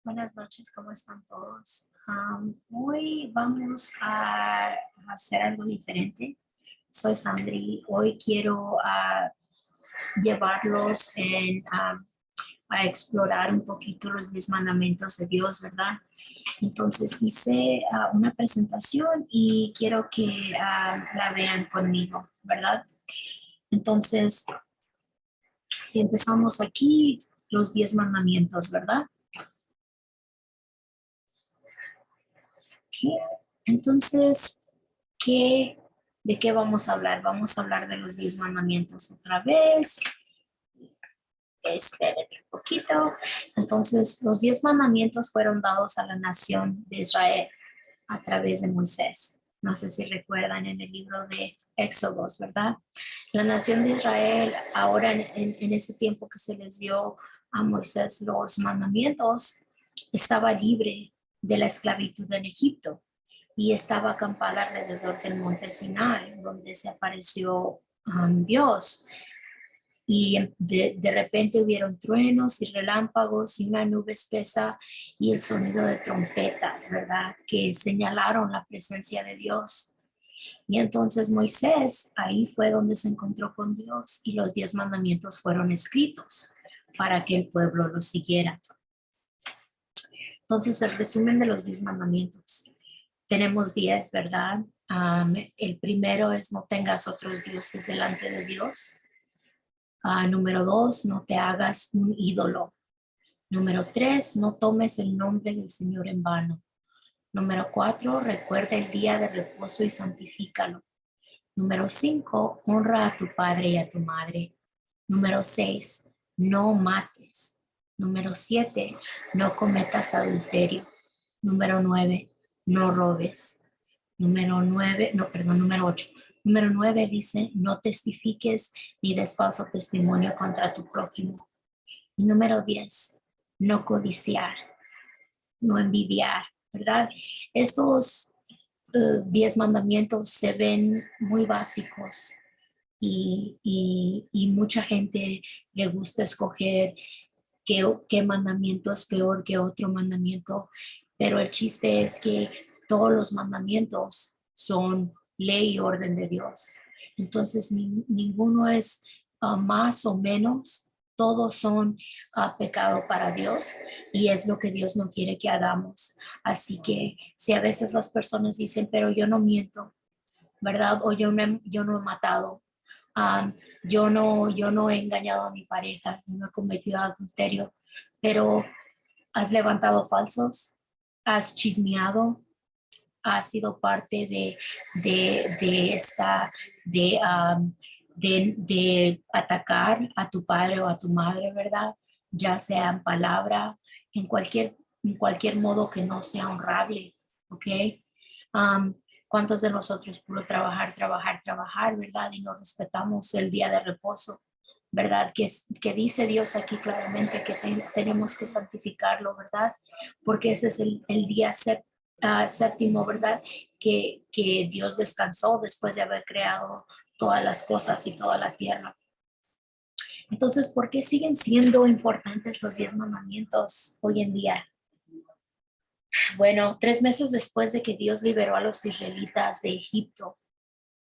Buenas noches, ¿cómo están todos? Hoy vamos a hacer algo diferente. Soy Sandri. Hoy quiero llevarlos a explorar un poquito los 10 mandamientos de Dios, ¿verdad? Entonces hice una presentación y quiero que la vean conmigo, ¿verdad? Entonces, si empezamos aquí, los 10 mandamientos, ¿verdad? Ok. Entonces, ¿de qué vamos a hablar? Vamos a hablar de los 10 mandamientos otra vez. Esperen un poquito. Entonces, los 10 mandamientos fueron dados a la nación de Israel a través de Moisés. No sé si recuerdan en el libro de Éxodos, ¿verdad? La nación de Israel, ahora en este tiempo que se les dio a Moisés los mandamientos, estaba libre de la esclavitud en Egipto y estaba acampada alrededor del monte Sinai, donde se apareció Dios. Y de repente hubieron truenos y relámpagos y una nube espesa y el sonido de trompetas, ¿verdad? Que señalaron la presencia de Dios. Y entonces Moisés, ahí fue donde se encontró con Dios y los 10 mandamientos fueron escritos para que el pueblo los siguiera. Entonces, el resumen de los 10 mandamientos. Tenemos 10, ¿verdad? El primero es no tengas otros dioses delante de Dios. Número 2, no te hagas un ídolo. Número 3, no tomes el nombre del Señor en vano. Número 4, recuerda el día de reposo y santifícalo. Número 5, honra a tu padre y a tu madre. Número 6, no mates. Número 7, no cometas adulterio. Número 9, no robes. Número 8. Número 9 dice, no testifiques ni des falso testimonio contra tu prójimo. Y número 10, no codiciar, no envidiar, ¿verdad? Estos 10 mandamientos se ven muy básicos y mucha gente le gusta escoger qué mandamiento es peor que otro mandamiento, pero el chiste es que todos los mandamientos son ley y orden de Dios. Entonces, ninguno es más o menos, todos son pecado para Dios y es lo que Dios no quiere que hagamos. Así que si a veces las personas dicen, pero yo no miento, ¿verdad? O yo no he matado, Um, yo no he engañado a mi pareja, no he cometido adulterio, pero has levantado falsos, has chismeado, has sido parte de esta, de atacar a tu padre o a tu madre, ¿verdad? Ya sea en palabra, en cualquier modo que no sea honrable, ¿ok? Um, ¿Cuántos de nosotros puro trabajar, ¿verdad? Y no respetamos el día de reposo, ¿verdad? Que dice Dios aquí claramente que tenemos que santificarlo, ¿verdad? Porque ese es el día séptimo, ¿verdad? Que Dios descansó después de haber creado todas las cosas y toda la tierra. Entonces, ¿por qué siguen siendo importantes los 10 mandamientos hoy en día? Bueno, 3 meses después de que Dios liberó a los israelitas de Egipto,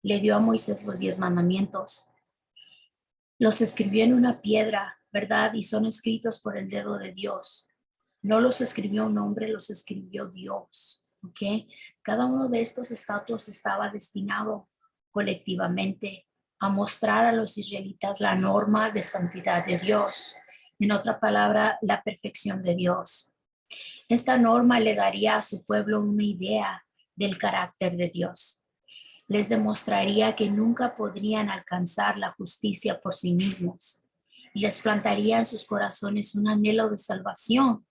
le dio a Moisés los 10 mandamientos. Los escribió en una piedra, ¿verdad? Y son escritos por el dedo de Dios. No los escribió un hombre, los escribió Dios, ¿ok? Cada uno de estos estatutos estaba destinado colectivamente a mostrar a los israelitas la norma de santidad de Dios. En otra palabra, la perfección de Dios. Esta norma le daría a su pueblo una idea del carácter de Dios. Les demostraría que nunca podrían alcanzar la justicia por sí mismos y les plantaría en sus corazones un anhelo de salvación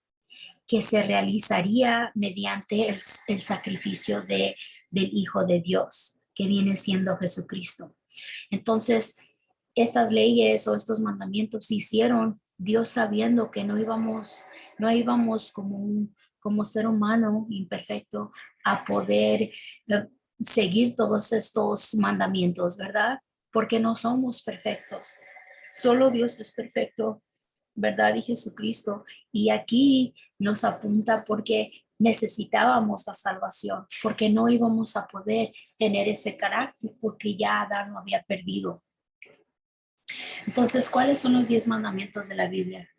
que se realizaría mediante el sacrificio del Hijo de Dios, que viene siendo Jesucristo. Entonces, estas leyes o estos mandamientos se hicieron Dios sabiendo que no íbamos como ser humano imperfecto a poder seguir todos estos mandamientos, ¿verdad? Porque no somos perfectos. Solo Dios es perfecto ¿verdad? Y Jesucristo. Y aquí nos apunta porque necesitábamos la salvación, porque no íbamos a poder tener ese carácter, porque ya Adán lo había perdido. Entonces, ¿cuáles son los 10 mandamientos de la Biblia?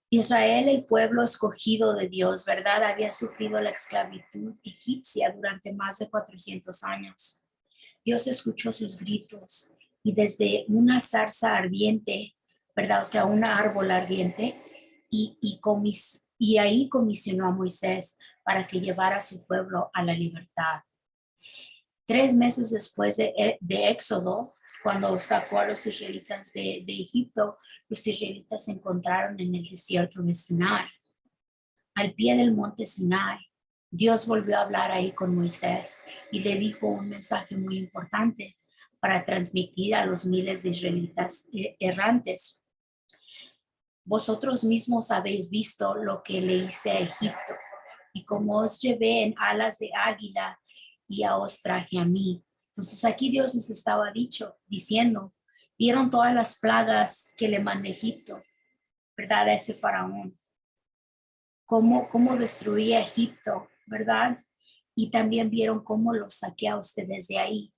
Israel, el pueblo escogido de Dios, ¿verdad? Había sufrido la esclavitud egipcia durante más de 400 años. Dios escuchó sus gritos y desde una zarza ardiente, ¿verdad? O sea, un árbol ardiente, y ahí comisionó a Moisés para que llevara a su pueblo a la libertad. 3 meses después de Éxodo, cuando sacó a los israelitas de Egipto, los israelitas se encontraron en el desierto de Sinai. Al pie del monte Sinai, Dios volvió a hablar ahí con Moisés y le dijo un mensaje muy importante para transmitir a los miles de israelitas errantes. Vosotros mismos habéis visto lo que le hice a Egipto y cómo os llevé en alas de águila y os traje a mí. Entonces aquí Dios les estaba diciendo, vieron todas las plagas que le mandé a Egipto, ¿verdad? A ese faraón, cómo destruí a Egipto, ¿verdad? Y también vieron cómo los saqué a ustedes de ahí,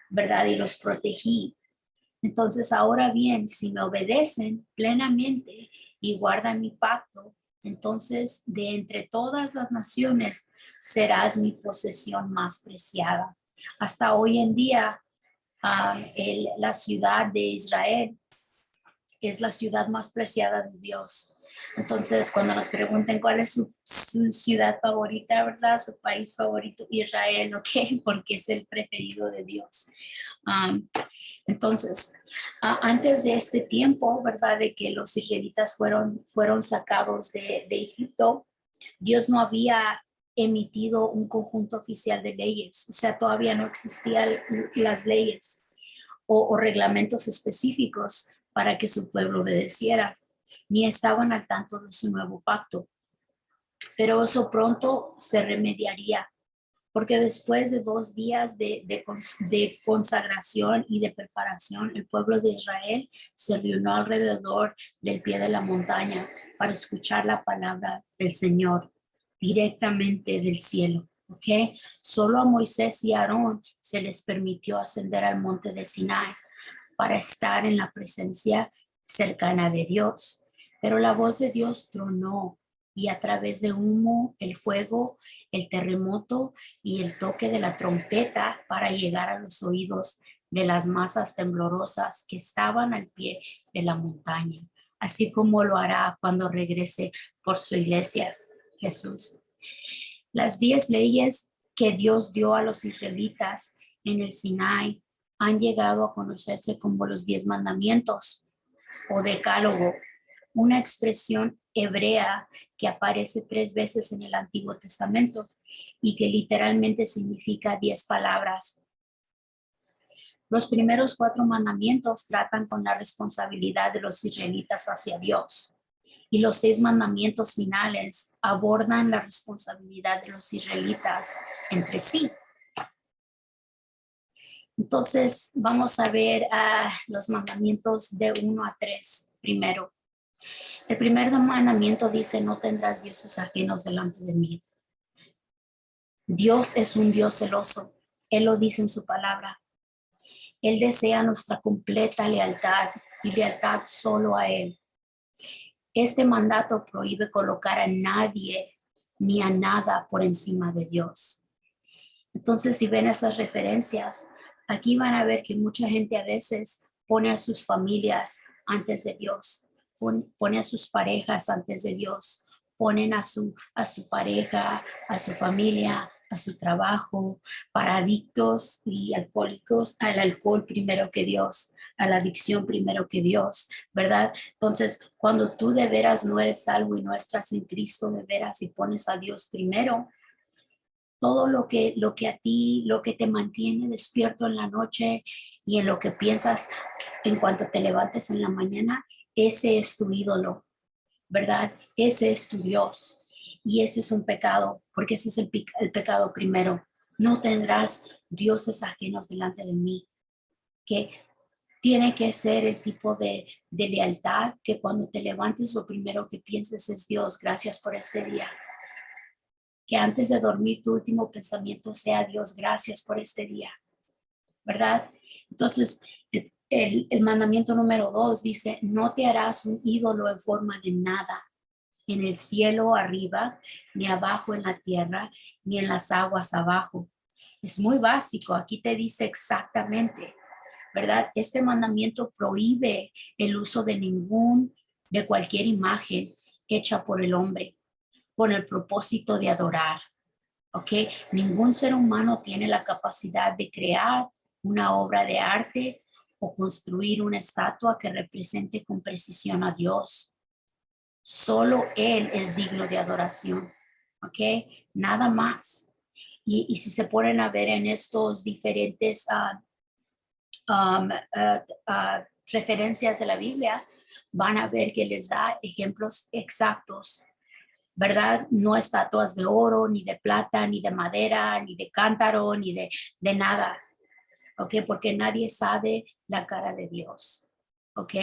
¿verdad? Y los protegí. Entonces, ahora bien, si me obedecen plenamente y guardan mi pacto, entonces de entre todas las naciones serás mi posesión más preciada. Hasta hoy en día, la ciudad de Israel es la ciudad más preciada de Dios. Entonces, cuando nos pregunten cuál es su ciudad favorita, ¿verdad? Su país favorito, Israel, ¿ok? Porque es el preferido de Dios. Um, entonces, antes de este tiempo, ¿verdad? De que los israelitas fueron sacados de Egipto, Dios no había emitido un conjunto oficial de leyes, o sea, todavía no existían las leyes o reglamentos específicos para que su pueblo obedeciera, ni estaban al tanto de su nuevo pacto. Pero eso pronto se remediaría, porque después de 2 días de consagración y de preparación, el pueblo de Israel se reunió alrededor del pie de la montaña para escuchar la palabra del Señor directamente del cielo. ¿Ok? Solo a Moisés y Aarón se les permitió ascender al monte de Sinai para estar en la presencia cercana de Dios. Pero la voz de Dios tronó y a través de humo, el fuego, el terremoto y el toque de la trompeta para llegar a los oídos de las masas temblorosas que estaban al pie de la montaña, así como lo hará cuando regrese por su iglesia, Jesús. Las 10 leyes que Dios dio a los israelitas en el Sinai han llegado a conocerse como los 10 mandamientos o decálogo, una expresión hebrea que aparece 3 veces en el Antiguo Testamento y que literalmente significa 10 palabras. Los primeros 4 mandamientos tratan con la responsabilidad de los israelitas hacia Dios y los 6 mandamientos finales abordan la responsabilidad de los israelitas entre sí. Entonces, vamos a ver los mandamientos de 1 a 3 primero. El primer mandamiento dice, no tendrás dioses ajenos delante de mí. Dios es un Dios celoso. Él lo dice en su palabra. Él desea nuestra completa lealtad y lealtad solo a Él. Este mandato prohíbe colocar a nadie ni a nada por encima de Dios. Entonces, si ven esas referencias, aquí van a ver que mucha gente a veces pone a sus familias antes de Dios, pone a sus parejas antes de Dios, ponen a su pareja, a su familia, a su trabajo, para adictos y alcohólicos, al alcohol primero que Dios, a la adicción primero que Dios, ¿verdad? Entonces, cuando tú de veras no eres salvo y no estás en Cristo de veras y pones a Dios primero, todo lo que a ti, lo que te mantiene despierto en la noche y en lo que piensas en cuanto te levantes en la mañana, ese es tu ídolo, ¿verdad? Ese es tu Dios. Y ese es un pecado, porque ese es el pecado primero. No tendrás dioses ajenos delante de mí. Que Tiene que ser el tipo de lealtad que cuando te levantes lo primero que pienses es Dios, gracias por este día. Que antes de dormir tu último pensamiento sea Dios, gracias por este día, ¿verdad? Entonces, el mandamiento número 2 dice, no te harás un ídolo en forma de nada, en el cielo arriba, ni abajo en la tierra, ni en las aguas abajo. Es muy básico, aquí te dice exactamente, ¿verdad? Este mandamiento prohíbe el uso de cualquier imagen hecha por el hombre con el propósito de adorar, ¿ok? Ningún ser humano tiene la capacidad de crear una obra de arte o construir una estatua que represente con precisión a Dios. Solo Él es digno de adoración, ¿ok? Nada más. Y si se ponen a ver en estos diferentes um, referencias de la Biblia, van a ver que les da ejemplos exactos, ¿verdad? No estatuas de oro, ni de plata, ni de madera, ni de cántaro, ni de nada, ¿ok? Porque nadie sabe la cara de Dios, ¿ok?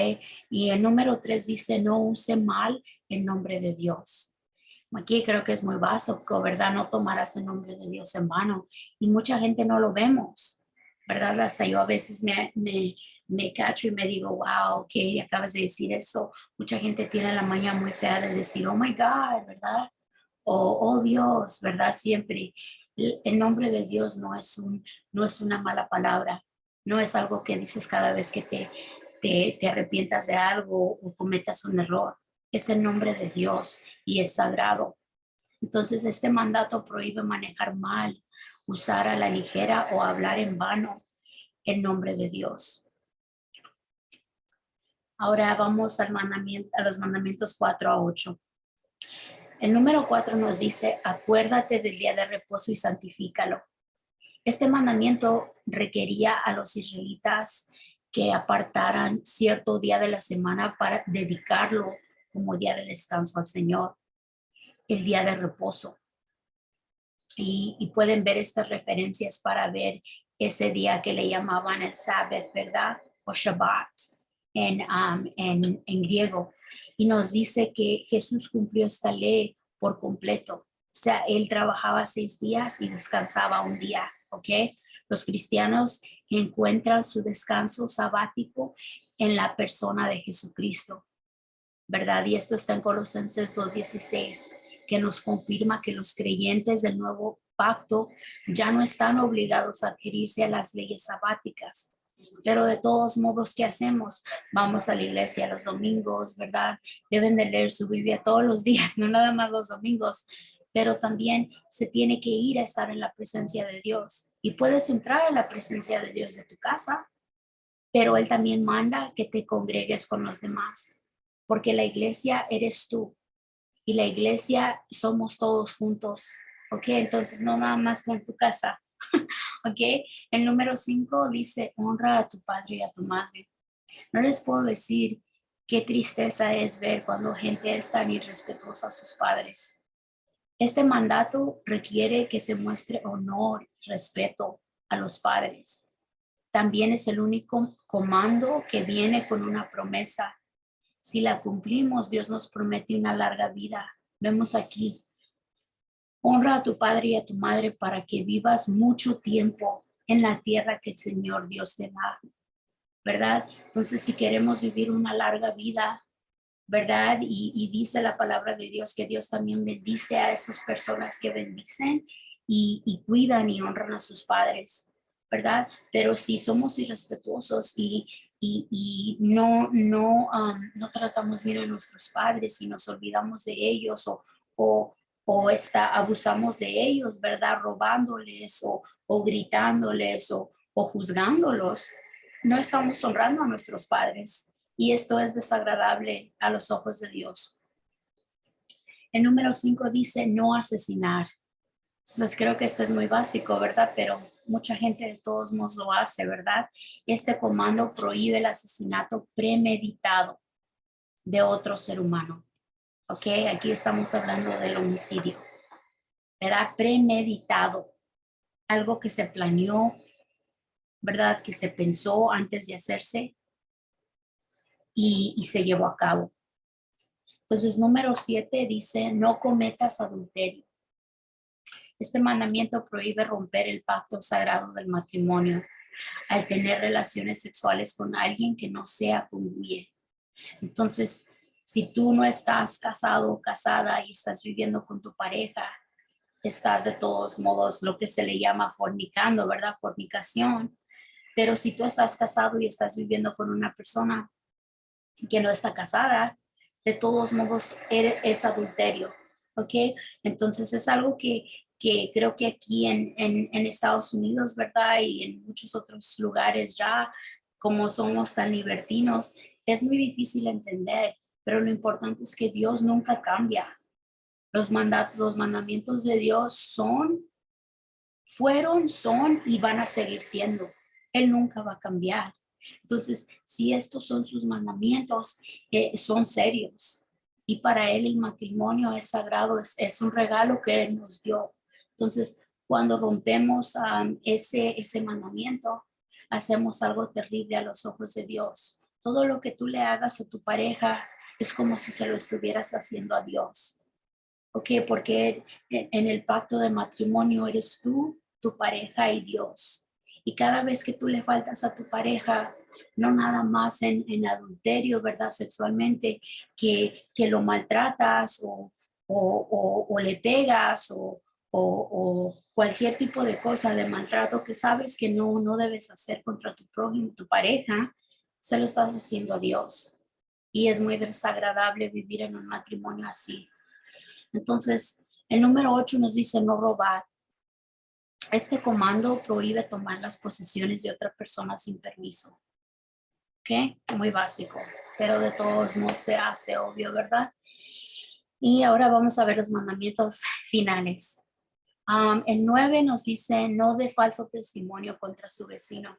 Y el número 3 dice, no use mal el nombre de Dios. Aquí creo que es muy básico, ¿verdad? No tomarás el nombre de Dios en vano. Y mucha gente no lo vemos, ¿verdad? Hasta yo a veces me cacho y me digo, wow, ok, acabas de decir eso. Mucha gente tiene la maña muy fea de decir, oh my God, ¿verdad? O oh Dios, ¿verdad? Siempre. El nombre de Dios no es una mala palabra, no es algo que dices cada vez que te arrepientas de algo o cometas un error. Es el nombre de Dios y es sagrado. Entonces, este mandato prohíbe manejar mal, usar a la ligera o hablar en vano el nombre de Dios. Ahora vamos a los mandamientos 4 a 8. El número 4 nos dice, acuérdate del día de reposo y santifícalo. Este mandamiento requería a los israelitas que apartaran cierto día de la semana para dedicarlo como día de descanso al Señor, el día de reposo. Y pueden ver estas referencias para ver ese día que le llamaban el Sabbath, ¿verdad? O Shabbat en griego. Y nos dice que Jesús cumplió esta ley por completo. O sea, él trabajaba 6 días y descansaba un día, ¿ok? Los cristianos encuentran su descanso sabático en la persona de Jesucristo, ¿verdad? Y esto está en Colosenses 2:16, que nos confirma que los creyentes del nuevo pacto ya no están obligados a adherirse a las leyes sabáticas. Pero de todos modos, ¿qué hacemos? Vamos a la iglesia los domingos, ¿verdad? Deben de leer su Biblia todos los días, no nada más los domingos, pero también se tiene que ir a estar en la presencia de Dios. Y puedes entrar a la presencia de Dios de tu casa, pero Él también manda que te congregues con los demás, porque la iglesia eres tú y la iglesia somos todos juntos, ¿ok? Entonces no nada más con tu casa, ¿ok? El número 5 dice, honra a tu padre y a tu madre. No les puedo decir qué tristeza es ver cuando gente es tan irrespetuosa a sus padres. Este mandato requiere que se muestre honor, respeto a los padres. También es el único comando que viene con una promesa. Si la cumplimos, Dios nos promete una larga vida. Vemos aquí, honra a tu padre y a tu madre para que vivas mucho tiempo en la tierra que el Señor Dios te da, ¿verdad? Entonces, si queremos vivir una larga vida, ¿verdad? Y dice la palabra de Dios que Dios también bendice a esas personas que bendicen y cuidan y honran a sus padres, ¿verdad? Pero si somos irrespetuosos y no tratamos bien a nuestros padres y nos olvidamos de ellos o, abusamos de ellos, ¿verdad? Robándoles o gritándoles o juzgándolos, no estamos honrando a nuestros padres y esto es desagradable a los ojos de Dios. El número 5 dice no asesinar. Entonces creo que esto es muy básico, ¿verdad? Pero mucha gente de todos modos lo hace, ¿verdad? Este comando prohíbe el asesinato premeditado de otro ser humano. ¿Ok? Aquí estamos hablando del homicidio, ¿verdad? Premeditado. Algo que se planeó, ¿verdad? Que se pensó antes de hacerse. y se llevó a cabo. Entonces, número 7 dice, no cometas adulterio. Este mandamiento prohíbe romper el pacto sagrado del matrimonio al tener relaciones sexuales con alguien que no sea congruente. Entonces, si tú no estás casado o casada y estás viviendo con tu pareja, estás de todos modos lo que se le llama fornicando, ¿verdad? Fornicación. Pero si tú estás casado y estás viviendo con una persona que no está casada, de todos modos es adulterio, ¿ok? Entonces es algo que creo que aquí en Estados Unidos, ¿verdad? Y en muchos otros lugares ya, como somos tan libertinos, es muy difícil entender, pero lo importante es que Dios nunca cambia. Los mandamientos de Dios son y van a seguir siendo. Él nunca va a cambiar. Entonces, si estos son sus mandamientos, son serios. Y para Él el matrimonio es sagrado, es un regalo que Él nos dio. Entonces, cuando rompemos ese mandamiento, hacemos algo terrible a los ojos de Dios. Todo lo que tú le hagas a tu pareja es como si se lo estuvieras haciendo a Dios. ¿Ok? Porque en el pacto de matrimonio eres tú, tu pareja y Dios. Y cada vez que tú le faltas a tu pareja, no nada más en adulterio, ¿verdad? Sexualmente, que lo maltratas o le pegas o cualquier tipo de cosa de maltrato que sabes que no debes hacer contra tu prójimo, tu pareja, se lo estás haciendo a Dios. Y es muy desagradable vivir en un matrimonio así. Entonces, el número 8 nos dice no robar. Este comando prohíbe tomar las posesiones de otra persona sin permiso. ¿Ok? Muy básico, pero de todos modos se hace obvio, ¿verdad? Y ahora vamos a ver los mandamientos finales. El 9 nos dice no de falso testimonio contra su vecino.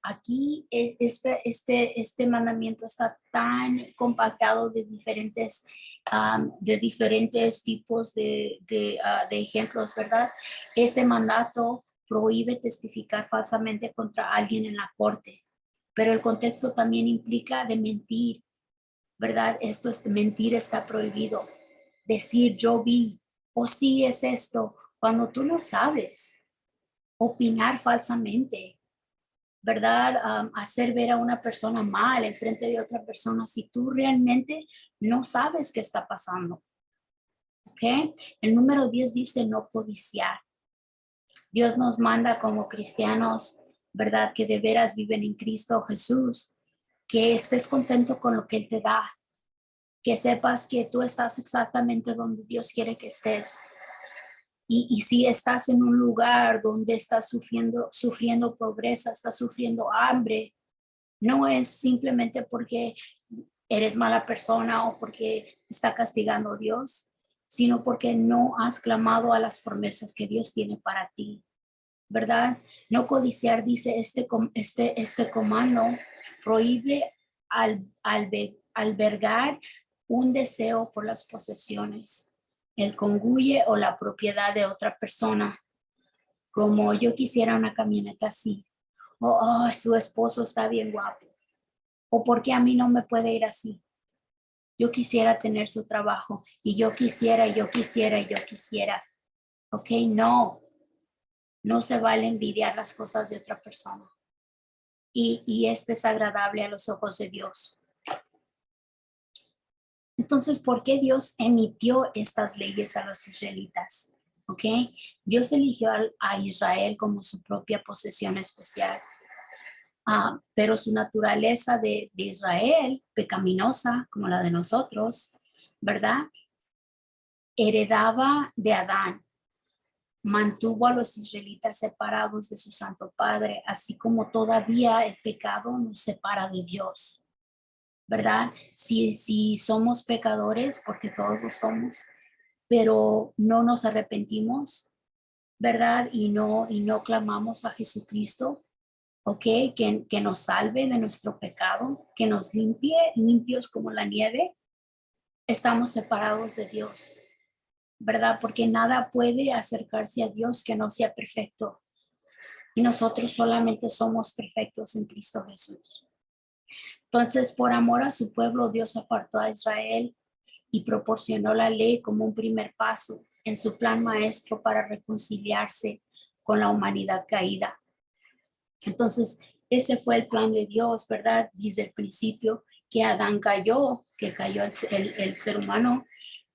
Aquí este mandamiento está tan compactado de diferentes tipos de ejemplos, ¿verdad? Este mandato prohíbe testificar falsamente contra alguien en la corte, pero el contexto también implica de mentir, ¿verdad? Esto es mentir, está prohibido. Decir yo vi o sí es esto, cuando tú no sabes. Opinar falsamente, ¿verdad? Hacer ver a una persona mal en frente de otra persona si tú realmente no sabes qué está pasando. ¿Ok? El número 10 dice no codiciar. Dios nos manda como cristianos, ¿verdad? Que de veras viven en Cristo Jesús, que estés contento con lo que Él te da, que sepas que tú estás exactamente donde Dios quiere que estés. Y si estás en un lugar donde estás sufriendo pobreza, estás sufriendo hambre, no es simplemente porque eres mala persona o porque te está castigando Dios, sino porque no has clamado a las promesas que Dios tiene para ti, ¿verdad? No codiciar, dice este comando, prohíbe albergar un deseo por las posesiones, el congüeye o la propiedad de otra persona, como yo quisiera una camioneta así, o su esposo está bien guapo, o porque a mí no me puede ir así. Yo quisiera tener su trabajo y yo quisiera, y yo quisiera, y yo quisiera. Ok, no se vale envidiar las cosas de otra persona. Y es desagradable a los ojos de Dios. Entonces, ¿por qué Dios emitió estas leyes a los israelitas? Ok, Dios eligió a Israel como su propia posesión especial. Pero su naturaleza de Israel, pecaminosa como la de nosotros, ¿verdad? Heredaba de Adán, mantuvo a los israelitas separados de su Santo Padre, así como todavía el pecado nos separa de Dios, ¿verdad? Si somos pecadores, porque todos lo somos, pero no nos arrepentimos, ¿verdad? Y no clamamos a Jesucristo, ¿ok? Que nos salve de nuestro pecado, que nos limpie, limpios como la nieve, estamos separados de Dios, ¿verdad? Porque nada puede acercarse a Dios que no sea perfecto. Y nosotros solamente somos perfectos en Cristo Jesús. Entonces, por amor a su pueblo, Dios apartó a Israel y proporcionó la ley como un primer paso en su plan maestro para reconciliarse con la humanidad caída. Entonces, ese fue el plan de Dios, ¿verdad? Desde el principio que Adán cayó, que cayó el ser humano,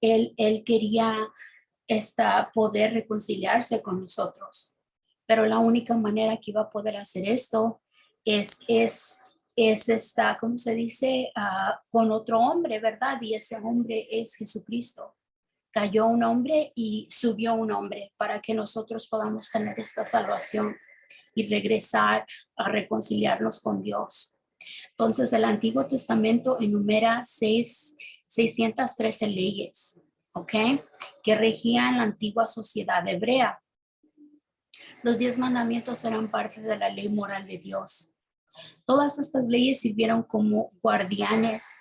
él quería poder reconciliarse con nosotros. Pero la única manera que iba a poder hacer esto es ¿cómo se dice? Con otro hombre, ¿verdad? Y ese hombre es Jesucristo. Cayó un hombre y subió un hombre para que nosotros podamos tener esta salvación y regresar a reconciliarnos con Dios. Entonces, el Antiguo Testamento enumera 613 leyes, ¿ok? Que regían la antigua sociedad hebrea. Los 10 mandamientos eran parte de la ley moral de Dios. Todas estas leyes sirvieron como guardianes,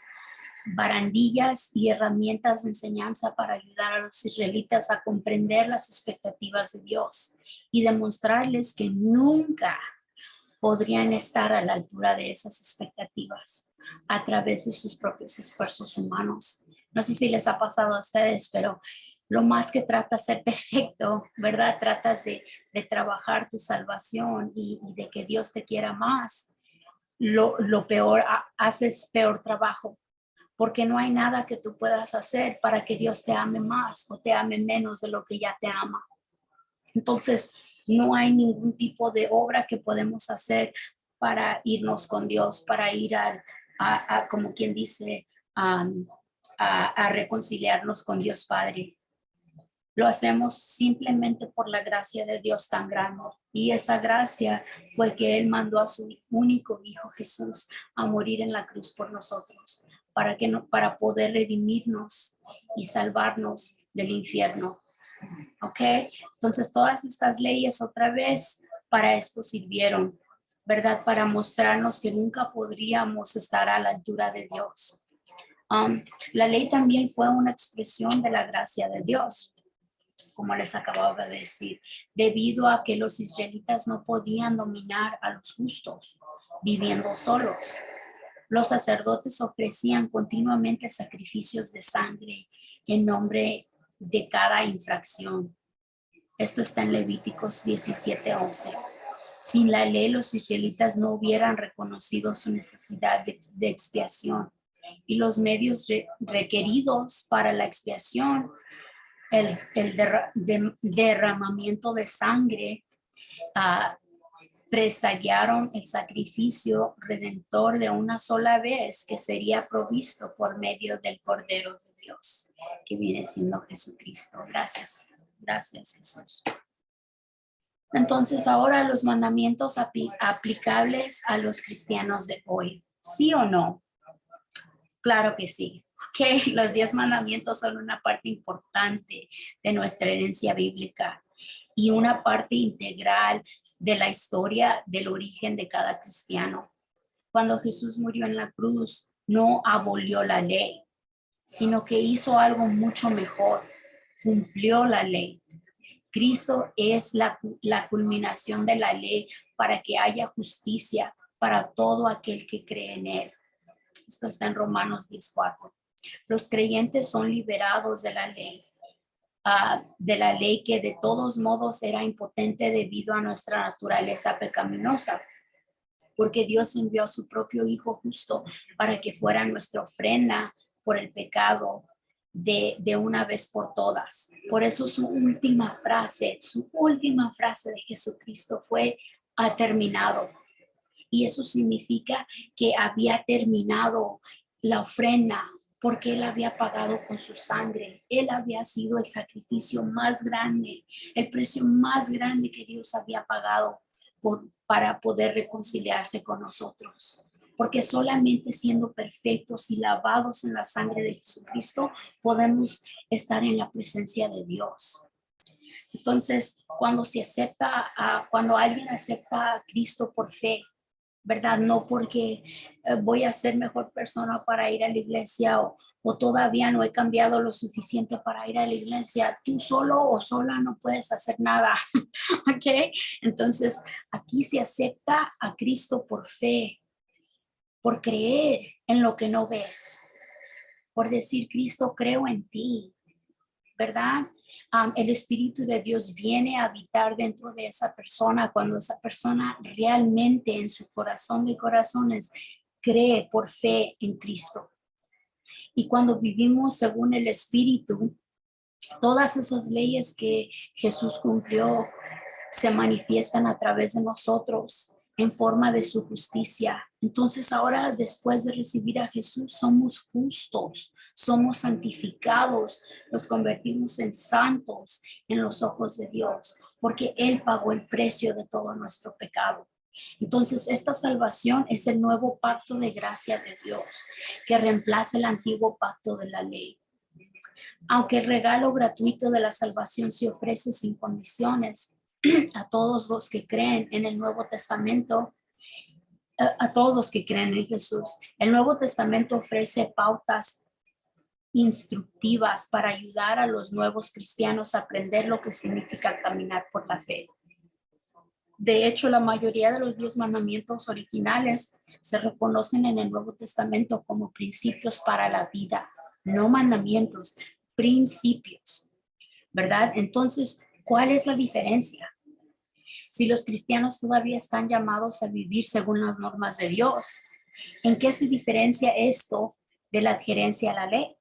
barandillas y herramientas de enseñanza para ayudar a los israelitas a comprender las expectativas de Dios y demostrarles que nunca podrían estar a la altura de esas expectativas a través de sus propios esfuerzos humanos. No sé si les ha pasado a ustedes, pero lo más que tratas de ser perfecto, ¿verdad? Tratas de trabajar tu salvación y de que Dios te quiera más. Lo peor, haces peor trabajo, porque no hay nada que tú puedas hacer para que Dios te ame más o te ame menos de lo que ya te ama. Entonces, no hay ningún tipo de obra que podemos hacer para irnos con Dios, para ir como quien dice, a reconciliarnos con Dios Padre. Lo hacemos simplemente por la gracia de Dios tan grande. Y esa gracia fue que Él mandó a su único Hijo Jesús a morir en la cruz por nosotros, para poder redimirnos y salvarnos del infierno. ¿Ok? Entonces todas estas leyes otra vez para esto sirvieron, ¿verdad? Para mostrarnos que nunca podríamos estar a la altura de Dios. La ley también fue una expresión de la gracia de Dios, como les acababa de decir, debido a que los israelitas no podían dominar a los justos viviendo solos. Los sacerdotes ofrecían continuamente sacrificios de sangre en nombre de cada infracción. Esto está en Levíticos 17:11. Sin la ley, los israelitas no hubieran reconocido su necesidad de expiación y los medios requeridos para la expiación, el derramamiento de sangre, presagiaron el sacrificio redentor de una sola vez que sería provisto por medio del Cordero de Dios, que viene siendo Jesucristo. Gracias. Gracias, Jesús. Entonces, ahora los mandamientos aplicables a los cristianos de hoy. ¿Sí o no? Claro que sí. Ok, los 10 mandamientos son una parte importante de nuestra herencia bíblica y una parte integral de la historia del origen de cada cristiano. Cuando Jesús murió en la cruz, no abolió la ley, sino que hizo algo mucho mejor, cumplió la ley. Cristo es la culminación de la ley para que haya justicia para todo aquel que cree en él. Esto está en Romanos 10:4. Los creyentes son liberados de la ley que de todos modos era impotente debido a nuestra naturaleza pecaminosa, porque Dios envió a su propio Hijo justo para que fuera nuestra ofrenda por el pecado de una vez por todas. Por eso su última frase de Jesucristo fue: ha terminado. Y eso significa que había terminado la ofrenda, porque Él había pagado con su sangre. Él había sido el sacrificio más grande, el precio más grande que Dios había pagado para poder reconciliarse con nosotros. Porque solamente siendo perfectos y lavados en la sangre de Jesucristo podemos estar en la presencia de Dios. Entonces, cuando alguien acepta a Cristo por fe, ¿verdad? No porque voy a ser mejor persona para ir a la iglesia o todavía no he cambiado lo suficiente para ir a la iglesia. Tú solo o sola no puedes hacer nada, ¿ok? Entonces, aquí se acepta a Cristo por fe, por creer en lo que no ves, por decir, Cristo, creo en ti, ¿verdad? El Espíritu de Dios viene a habitar dentro de esa persona cuando esa persona realmente en su corazón de corazones cree por fe en Cristo. Y cuando vivimos según el Espíritu, todas esas leyes que Jesús cumplió se manifiestan a través de nosotros en forma de su justicia. Entonces ahora, después de recibir a Jesús, somos justos, somos santificados, nos convertimos en santos en los ojos de Dios, porque Él pagó el precio de todo nuestro pecado. Entonces, esta salvación es el nuevo pacto de gracia de Dios que reemplaza el antiguo pacto de la ley. Aunque el regalo gratuito de la salvación se ofrece sin condiciones a todos los que creen en el Nuevo Testamento, a todos los que creen en Jesús, el Nuevo Testamento ofrece pautas instructivas para ayudar a los nuevos cristianos a aprender lo que significa caminar por la fe. De hecho, la mayoría de los 10 mandamientos originales se reconocen en el Nuevo Testamento como principios para la vida, no mandamientos, principios, ¿verdad? Entonces, ¿cuál es la diferencia? Si los cristianos todavía están llamados a vivir según las normas de Dios, ¿en qué se diferencia esto de la adherencia a la ley?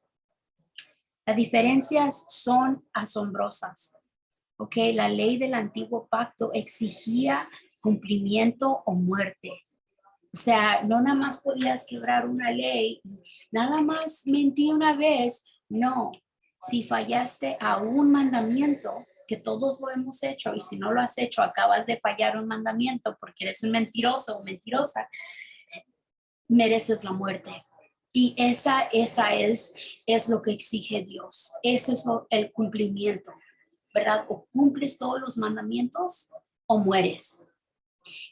Las diferencias son asombrosas. ¿Ok? La ley del antiguo pacto exigía cumplimiento o muerte. O sea, no nada más podías quebrar una ley, nada más mentí una vez. No, si fallaste a un mandamiento, que todos lo hemos hecho, y si no lo has hecho, acabas de fallar un mandamiento porque eres un mentiroso o mentirosa, mereces la muerte. Y esa es lo que exige Dios. Ese es el cumplimiento, ¿verdad? O cumples todos los mandamientos o mueres.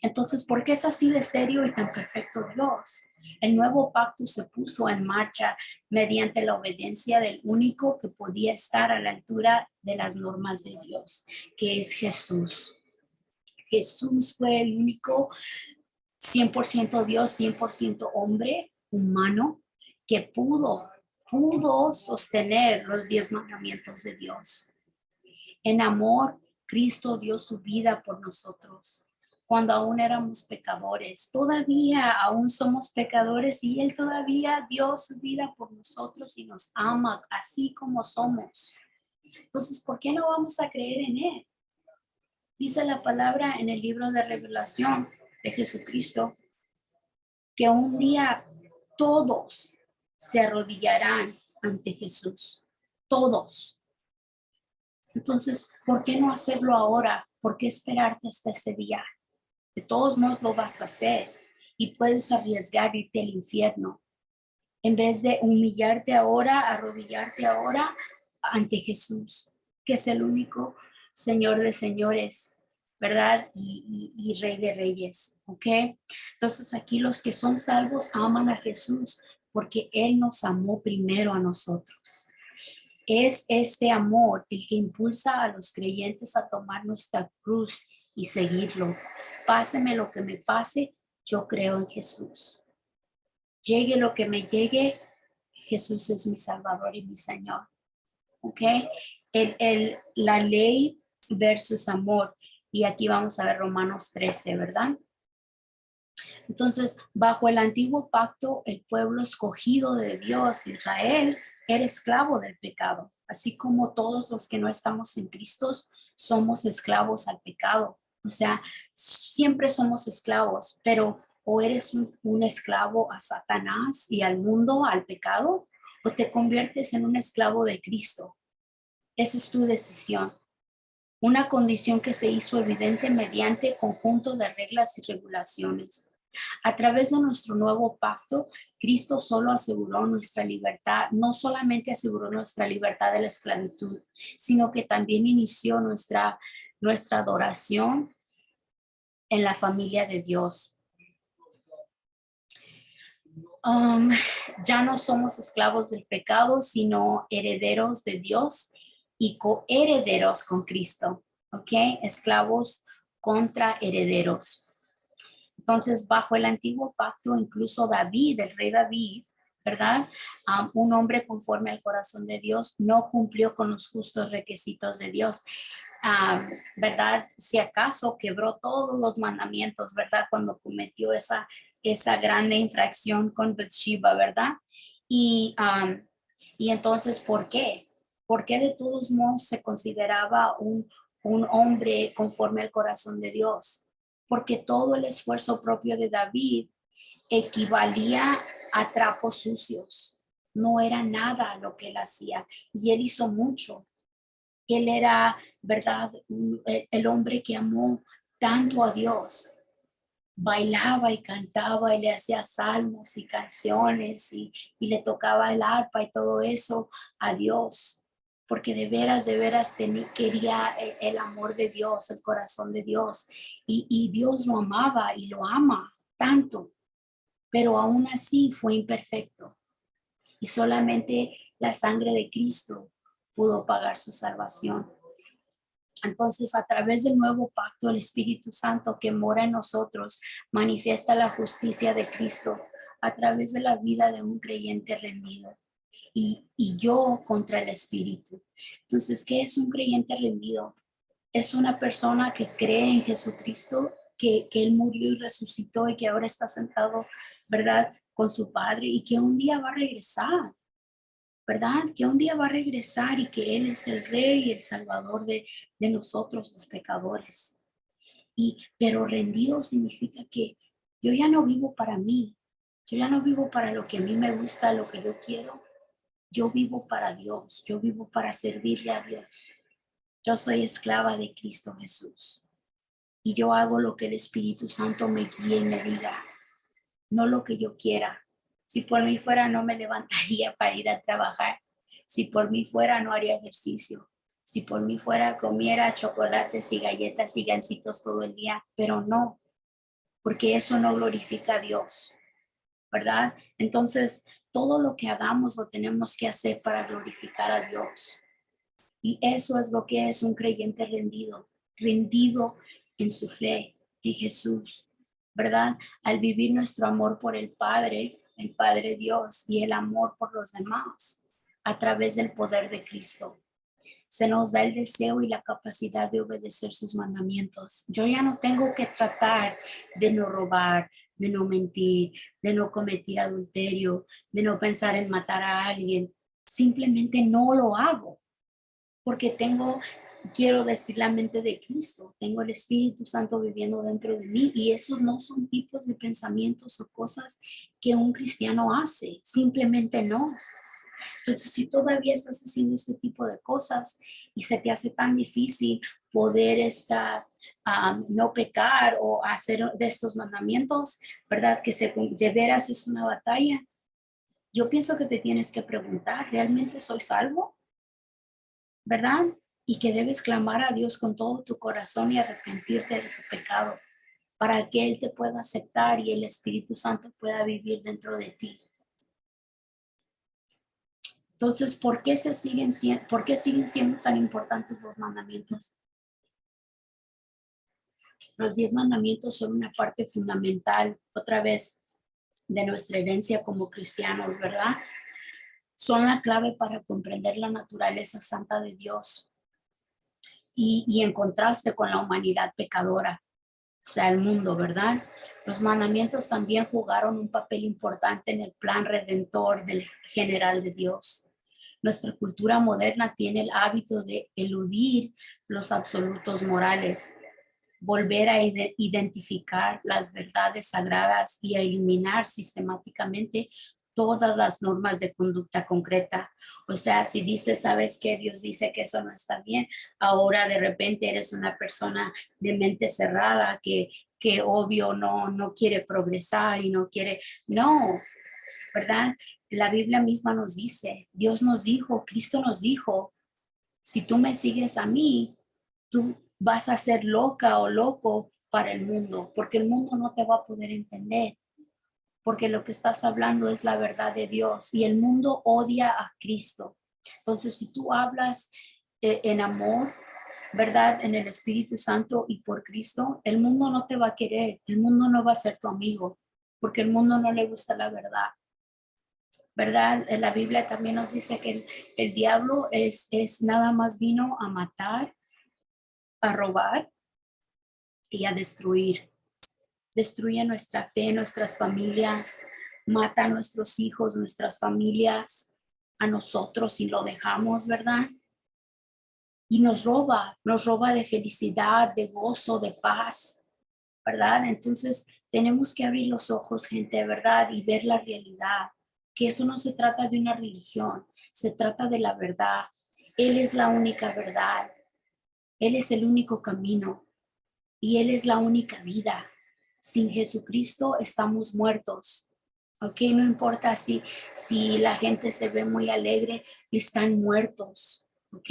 Entonces, ¿por qué es así de serio y tan perfecto Dios? El nuevo pacto se puso en marcha mediante la obediencia del único que podía estar a la altura de las normas de Dios, que es Jesús. Jesús fue el único 100% Dios, 100% hombre, humano, que pudo sostener los 10 mandamientos de Dios. En amor, Cristo dio su vida por nosotros. Cuando aún éramos pecadores, todavía aún somos pecadores y Él todavía dio su vida por nosotros y nos ama así como somos. Entonces, ¿por qué no vamos a creer en Él? Dice la palabra en el libro de Revelación de Jesucristo que un día todos se arrodillarán ante Jesús. Todos. Entonces, ¿por qué no hacerlo ahora? ¿Por qué esperarte hasta ese día? De todos modos lo vas a hacer y puedes arriesgar irte al infierno. En vez de humillarte ahora, arrodillarte ahora ante Jesús, que es el único Señor de señores, ¿verdad? Y Rey de reyes, ¿ok? Entonces aquí los que son salvos aman a Jesús porque Él nos amó primero a nosotros. Es este amor el que impulsa a los creyentes a tomar nuestra cruz y seguirlo. Páseme lo que me pase, yo creo en Jesús. Llegue lo que me llegue, Jesús es mi Salvador y mi Señor. ¿Ok? La ley versus amor. Y aquí vamos a ver Romanos 13, ¿verdad? Entonces, bajo el antiguo pacto, el pueblo escogido de Dios, Israel, era esclavo del pecado, así como todos los que no estamos en Cristo somos esclavos al pecado. O sea, siempre somos esclavos, pero o eres un esclavo a Satanás y al mundo, al pecado, o te conviertes en un esclavo de Cristo. Esa es tu decisión. Una condición que se hizo evidente mediante conjunto de reglas y regulaciones. A través de nuestro nuevo pacto, Cristo solo aseguró nuestra libertad, no solamente aseguró nuestra libertad de la esclavitud, sino que también inició nuestra adoración en la familia de Dios. Ya no somos esclavos del pecado, sino herederos de Dios y coherederos con Cristo, ¿ok? Esclavos contra herederos. Entonces, bajo el antiguo pacto, incluso David, el rey David, ¿verdad? Un hombre conforme al corazón de Dios no cumplió con los justos requisitos de Dios. ¿Verdad? Si acaso quebró todos los mandamientos, ¿verdad? Cuando cometió esa grande infracción con Bathsheba, ¿verdad? Y, y entonces, ¿por qué? ¿Por qué de todos modos se consideraba un hombre conforme al corazón de Dios? Porque todo el esfuerzo propio de David equivalía a trapos sucios. No era nada lo que él hacía y él hizo mucho. Él era, ¿verdad? El hombre que amó tanto a Dios. Bailaba y cantaba y le hacía salmos y canciones y le tocaba el arpa y todo eso a Dios. Porque de veras quería el amor de Dios, el corazón de Dios. Y Dios lo amaba y lo ama tanto, pero aún así fue imperfecto. Y solamente la sangre de Cristo pudo pagar su salvación. Entonces, a través del nuevo pacto, el Espíritu Santo que mora en nosotros manifiesta la justicia de Cristo a través de la vida de un creyente rendido y yo contra el Espíritu. Entonces, ¿qué es un creyente rendido? Es una persona que cree en Jesucristo, que Él murió y resucitó y que ahora está sentado, ¿verdad?, con su Padre y que un día va a regresar. ¿Verdad? Que un día va a regresar y que Él es el Rey y el Salvador de nosotros los pecadores. Pero rendido significa que yo ya no vivo para mí, yo ya no vivo para lo que a mí me gusta, lo que yo quiero. Yo vivo para Dios, yo vivo para servirle a Dios. Yo soy esclava de Cristo Jesús y yo hago lo que el Espíritu Santo me guíe y me diga, no lo que yo quiera. Si por mí fuera, no me levantaría para ir a trabajar. Si por mí fuera, no haría ejercicio. Si por mí fuera, comiera chocolates y galletas y gancitos todo el día, pero no, porque eso no glorifica a Dios, ¿verdad? Entonces, todo lo que hagamos lo tenemos que hacer para glorificar a Dios. Y eso es lo que es un creyente rendido, rendido en su fe en Jesús, ¿verdad? Al vivir nuestro amor por el Padre Dios y el amor por los demás a través del poder de Cristo. Se nos da el deseo y la capacidad de obedecer sus mandamientos. Yo ya no tengo que tratar de no robar, de no mentir, de no cometer adulterio, de no pensar en matar a alguien. Simplemente no lo hago porque quiero decir la mente de Cristo, tengo el Espíritu Santo viviendo dentro de mí y esos no son tipos de pensamientos o cosas que un cristiano hace, simplemente no. Entonces, si todavía estás haciendo este tipo de cosas y se te hace tan difícil poder no pecar o hacer de estos mandamientos, ¿verdad? Que de veras es una batalla. Yo pienso que te tienes que preguntar, ¿realmente soy salvo? ¿Verdad? Y que debes clamar a Dios con todo tu corazón y arrepentirte de tu pecado para que Él te pueda aceptar y el Espíritu Santo pueda vivir dentro de ti. Entonces, ¿por qué siguen siendo tan importantes los mandamientos? Los 10 mandamientos son una parte fundamental, otra vez, de nuestra herencia como cristianos, ¿verdad? Son la clave para comprender la naturaleza santa de Dios y en contraste con la humanidad pecadora, o sea, el mundo, ¿verdad? Los mandamientos también jugaron un papel importante en el plan redentor del general de Dios. Nuestra cultura moderna tiene el hábito de eludir los absolutos morales, volver a identificar las verdades sagradas y a eliminar sistemáticamente todas las normas de conducta concreta. O sea, si dices, sabes que Dios dice que eso no está bien, ahora de repente eres una persona de mente cerrada que obvio no quiere progresar y no quiere, no, ¿verdad? La Biblia misma nos dice, Dios nos dijo, Cristo nos dijo, si tú me sigues a mí, tú vas a ser loca o loco para el mundo, porque el mundo no te va a poder entender, porque lo que estás hablando es la verdad de Dios y el mundo odia a Cristo. Entonces, si tú hablas en amor, ¿verdad? En el Espíritu Santo y por Cristo, el mundo no te va a querer, el mundo no va a ser tu amigo, porque el mundo no le gusta la verdad, ¿verdad? En la Biblia también nos dice que el diablo es nada más vino a matar, a robar y a destruir. Destruye nuestra fe, nuestras familias, mata a nuestros hijos, nuestras familias, a nosotros si lo dejamos, ¿verdad? Y nos roba de felicidad, de gozo, de paz, ¿verdad? Entonces tenemos que abrir los ojos, gente, ¿verdad? Y ver la realidad, que eso no se trata de una religión, se trata de la verdad. Él es la única verdad, Él es el único camino y Él es la única vida. Sin Jesucristo estamos muertos. Ok, no importa si la gente se ve muy alegre, están muertos. Ok,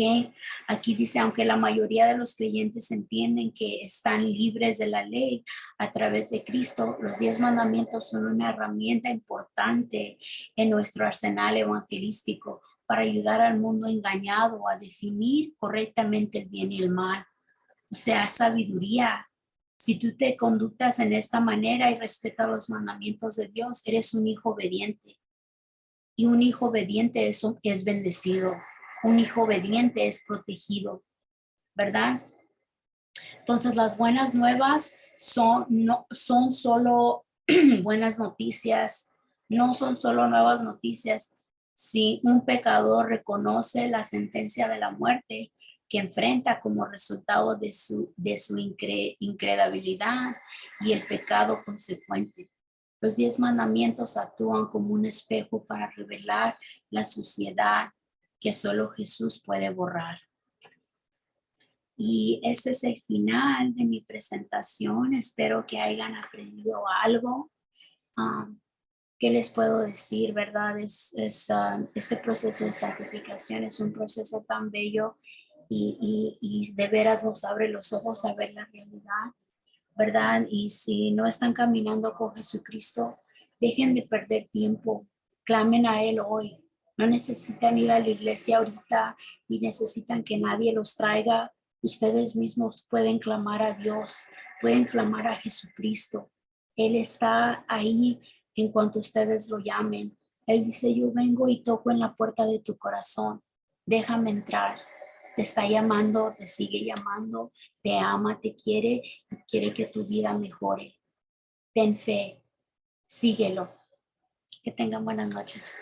aquí dice, aunque la mayoría de los creyentes entienden que están libres de la ley a través de Cristo, los 10 mandamientos son una herramienta importante en nuestro arsenal evangelístico para ayudar al mundo engañado a definir correctamente el bien y el mal. O sea, sabiduría. Si tú te conductas en esta manera y respetas los mandamientos de Dios, eres un hijo obediente. Y un hijo obediente es bendecido. Un hijo obediente es protegido, ¿verdad? Entonces, las buenas nuevas no son solo buenas noticias, no son solo nuevas noticias. Si un pecador reconoce la sentencia de la muerte que enfrenta como resultado de su incredulidad y el pecado consecuente. Los 10 mandamientos actúan como un espejo para revelar la suciedad que solo Jesús puede borrar. Y este es el final de mi presentación. Espero que hayan aprendido algo. ¿Qué les puedo decir, verdad? Este proceso de santificación es un proceso tan bello y de veras nos abre los ojos a ver la realidad, ¿verdad? Y si no están caminando con Jesucristo, dejen de perder tiempo, clamen a Él hoy. No necesitan ir a la iglesia ahorita y necesitan que nadie los traiga. Ustedes mismos pueden clamar a Dios, pueden clamar a Jesucristo. Él está ahí en cuanto ustedes lo llamen. Él dice, yo vengo y toco en la puerta de tu corazón. Déjame entrar. Te está llamando, te sigue llamando, te ama, te quiere y quiere que tu vida mejore. Ten fe, síguelo. Que tengan buenas noches.